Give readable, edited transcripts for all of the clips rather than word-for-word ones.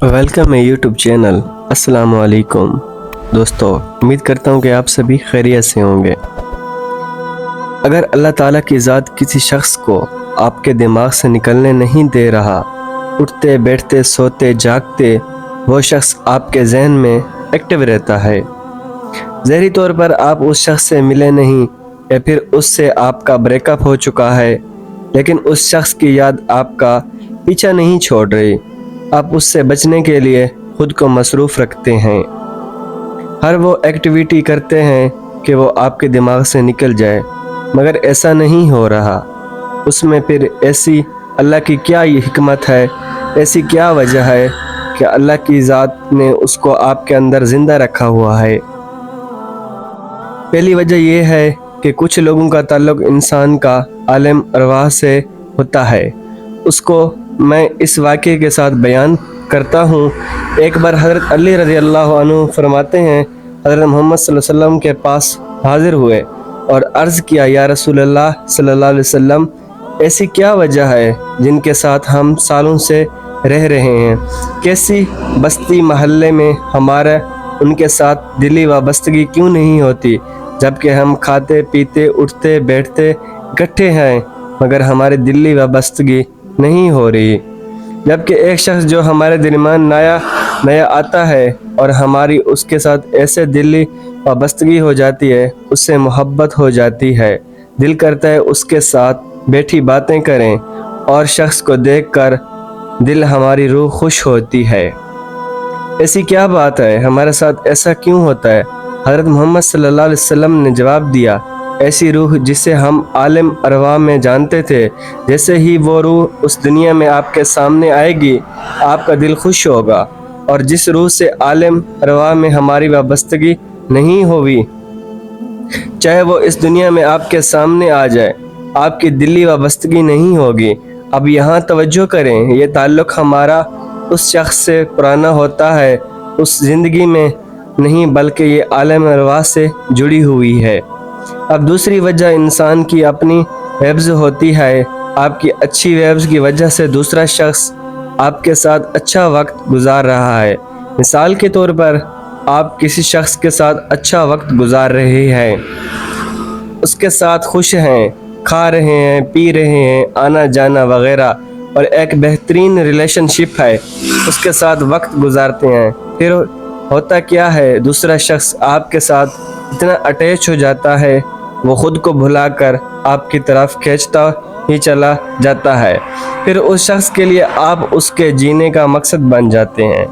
Welcome है YouTube channel. अस्सलाम वालेकुम दोस्तों, उम्मीद करता हूँ कि आप सभी खैरियत से होंगे। अगर अल्लाह ताला की ज़ात किसी शख्स को आपके दिमाग से निकलने नहीं दे रहा, उठते बैठते सोते जागते वो शख्स आपके जहन में एक्टिव रहता है, ज़ाहिरी तौर पर आप उस शख्स से मिले नहीं या फिर उससे आपका ब्रेकअप हो चुका है, लेकिन उस शख्स की याद आपका पीछा नहीं छोड़ रही। आप उससे बचने के लिए खुद को मसरूफ़ रखते हैं, हर वो एक्टिविटी करते हैं कि वो आपके दिमाग से निकल जाए, मगर ऐसा नहीं हो रहा। उसमें फिर ऐसी अल्लाह की क्या हिकमत है, ऐसी क्या वजह है कि अल्लाह की ज़ात ने उसको आपके अंदर ज़िंदा रखा हुआ है। पहली वजह यह है कि कुछ लोगों का ताल्लुक़ इंसान का आलम अरवाह से होता है। उसको मैं इस वाक़े के साथ बयान करता हूँ। एक बार हज़रत अली रज़ी अल्लाह अन्हु फरमाते हैं, हज़रत मोहम्मद सल्लल्लाहु अलैहि वसल्लम के पास हाज़िर हुए और अर्ज़ किया, या रसूलल्लाह सल्लल्लाहु अलैहि वसल्लम, ऐसी क्या वजह है जिनके साथ हम सालों से रह रहे हैं, कैसी बस्ती महल्ले में हमारा उनके साथ दिली वाबस्तगी क्यों नहीं होती, जबकि हम खाते पीते उठते बैठते इकट्ठे हैं, मगर हमारी दिली वाबस्तगी नहीं हो रही। जबकि एक शख्स जो हमारे दरमियान नया आता है और हमारी उसके साथ ऐसे दिली वाबस्तगी हो जाती है, उससे मोहब्बत हो जाती है, दिल करता है उसके साथ बैठी बातें करें, और शख्स को देखकर दिल हमारी रूह खुश होती है। ऐसी क्या बात है, हमारे साथ ऐसा क्यों होता है? हज़रत मोहम्मद सल्लल्लाहु अलैहि वसल्लम ने जवाब दिया, ऐसी रूह जिसे हम आलम अरवाह में जानते थे, जैसे ही वो रूह उस दुनिया में आपके सामने आएगी, आपका दिल खुश होगा, और जिस रूह से आलम अरवाह में हमारी वाबस्तगी नहीं होगी, चाहे वो इस दुनिया में आपके सामने आ जाए, आपकी दिली वाबस्तगी नहीं होगी। अब यहाँ तवज्जो करें, ये ताल्लुक़ हमारा उस शख्स से पुराना होता है, उस ज़िंदगी में नहीं, बल्कि ये आलम अरवाह से जुड़ी हुई है। अब दूसरी वजह इंसान की अपनी वेब्स होती है। आपकी अच्छी वेब्स की वजह से दूसरा शख्स आपके साथ अच्छा वक्त गुजार रहा है। मिसाल के तौर पर आप किसी शख्स के साथ अच्छा वक्त गुजार रहे हैं, उसके साथ खुश हैं, खा रहे हैं, पी रहे हैं, आना जाना वगैरह, और एक बेहतरीन रिलेशनशिप है, उसके साथ वक्त गुजारते हैं। फिर होता क्या है, दूसरा शख्स आपके साथ इतना अटैच हो जाता है, वो खुद को भुलाकर आपकी तरफ खींचता ही चला जाता है। फिर उस शख्स के लिए आप उसके जीने का मकसद बन जाते हैं।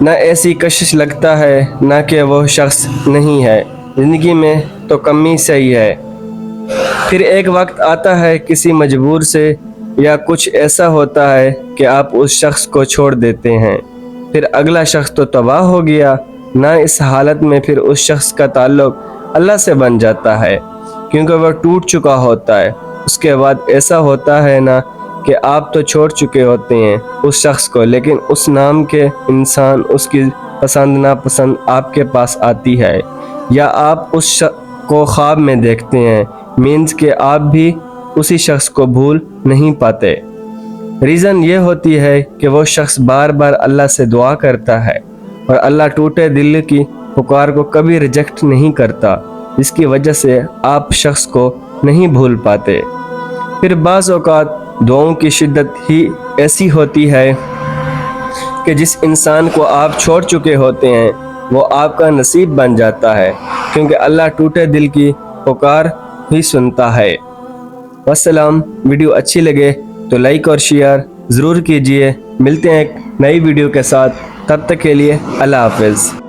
ना ऐसी कशिश लगता है ना कि वो शख्स नहीं है, ज़िंदगी में तो कमी सही है। फिर एक वक्त आता है किसी मजबूर से या कुछ ऐसा होता है कि आप उस शख्स को छोड़ देते हैं, फिर अगला शख्स तो तबाह हो गया ना। इस हालत में फिर उस शख्स का ताल्लुक़ अल्लाह से बन जाता है, क्योंकि वह टूट चुका होता है। उसके बाद ऐसा होता है ना कि आप तो छोड़ चुके होते हैं उस शख्स को, लेकिन उस नाम के इंसान, उसकी पसंद नापसंद आपके पास आती है, या आप उस को ख्वाब में देखते हैं, मीन्स कि आप भी उसी शख्स को भूल नहीं पाते। रीज़न ये होती है कि वो शख्स बार बार अल्लाह से दुआ करता है, और अल्लाह टूटे दिल की पुकार को कभी रिजेक्ट नहीं करता, जिसकी वजह से आप शख्स को नहीं भूल पाते। फिर बाज़ औक़ात दुआओं की शिद्दत ही ऐसी होती है कि जिस इंसान को आप छोड़ चुके होते हैं वो आपका नसीब बन जाता है, क्योंकि अल्लाह टूटे दिल की पुकार ही सुनता है। वस्सलाम। वीडियो अच्छी लगे तो लाइक और शेयर ज़रूर कीजिए। मिलते हैं एक नई वीडियो के साथ, तब तक के लिए अल्लाह हाफ़िज़।